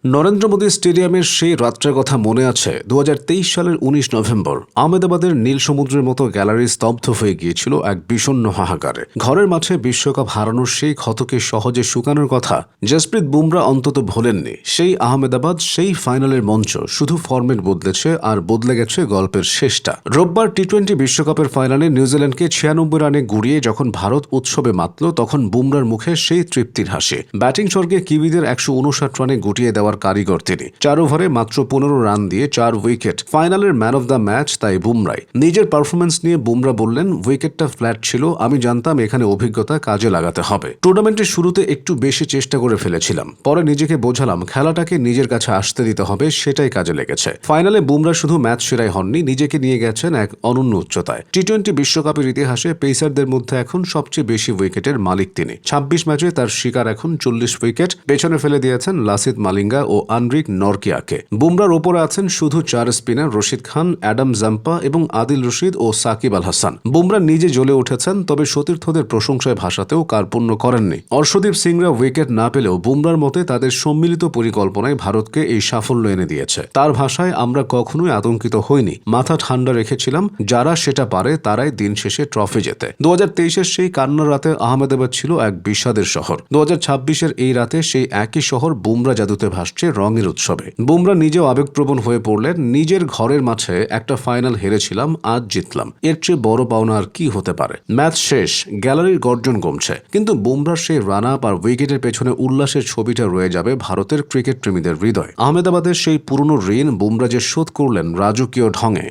নরেন্দ্র মোদী স্টেডিয়ামের সেই রাত্রের কথা মনে আছে 2023 সালের 19 নভেম্বর আহমেদাবাদের নীল সমুদ্রের মতো গ্যালারি স্তব্ধ হয়ে গিয়েছিল এক বিষণ্ণ হাহাকারে। ঘরের মাঠে বিশ্বকাপ হারানোর সেই ক্ষতকে সহজে শুকানোর কথা জসপ্রীত বুমরা অন্তত ভোলেননি। সেই আহমেদাবাদ, সেই ফাইনালের মঞ্চ, শুধু ফরম্যাট বদলেছে আর বদলে গেছে গল্পের শেষটা। রোববার টি-20 বিশ্বকাপের ফাইনালে নিউজিল্যান্ডকে 96 রানে গুড়িয়ে যখন ভারত উৎসবে মাতল, তখন বুমরার মুখে সেই তৃপ্তির হাসি। ব্যাটিং স্বর্গে কিউইদের 159 রানে গুটিয়ে দেওয়ার কারিগর তিনি। 4 ওভারে মাত্র 15 রান দিয়ে 4 উইকেট। ফাইনালের ম্যান অব দ্য ম্যাচ তাই বুমরাই। নিজের পারফরমেন্স নিয়ে বুমরা বললেন, উইকেটটা ফ্ল্যাট ছিল, আমি জানতাম এখানে অভিজ্ঞতা কাজে লাগাতে হবে। টুর্নামেন্টের শুরুতে একটু বেশি চেষ্টা করে ফেলেছিলাম, পরে নিজেকে বোঝালাম খেলাটাকে নিজের কাছে আসতে দিতে হবে, সেটাই কাজে লেগেছে। ফাইনালে বুমরা শুধু ম্যাচ সেরাই হননি, নিজেকে নিয়ে গেছেন এক অনন্য উচ্চতায়। টি-20 বিশ্বকাপের ইতিহাসে পেসারদের মধ্যে এখন সবচেয়ে বেশি উইকেটের মালিক তিনি। 26 ম্যাচে তার শিকার এখন 40 উইকেট। পেছনে ফেলে দিয়েছেন লাসিথ মালিঙ্গা ও আনরিক নরকিয়াকে। বুমরার ওপরে আছেন শুধু 4 spinner Rashid Khan, Adam Zampa এবং আদিল রশিদ ও সাকিব আল হাসান। বুমরা নিজে জ্বলে উঠেছেন, তবে সতীর্থদের প্রশংসায় ভাসাতেও কার্পণ্য করেননি। অর্শদীপ সিংরা উইকেট না পেলেও বুমরার মতে তাদের সম্মিলিত পরিকল্পনায় ভারতকে এই সাফল্য এনে দিয়েছে। তার ভাষায়, আমরা কখনোই আতঙ্কিত হইনি, মাথা ঠান্ডা রেখেছিলাম, যারা সেটা পারে তারাই দিন শেষে ট্রফি জেতে। 2023-এর সেই কান্নার রাতে আহমেদাবাদ ছিল এক বিষাদের শহর। 2026-এর এই রাতে সেই একই শহর বুমরা জাদুতে ভাসছে রঙের উৎসবে। বুমরা নিজেও আবেগপ্রবণ হয়ে পড়লেন। নিজের ঘরের মাঠে একটা ফাইনাল হেরেছিলাম, আজ জিতলাম, এর চেয়ে বড় পাওনা আর কি হতে পারে। ম্যাচ শেষ, গ্যালারির গর্জন কমছে, কিন্তু বুমরার সেই রান আপ আর উইকেটের পেছনে উল্লাসের ছবিটা রয়ে যাবে ভারতের ক্রিকেট প্রেমীদের হৃদয়। আহমেদাবাদের সেই পুরনো ঋণ বুমরা যে শোধ করলেন রাজকীয় ঢঙে।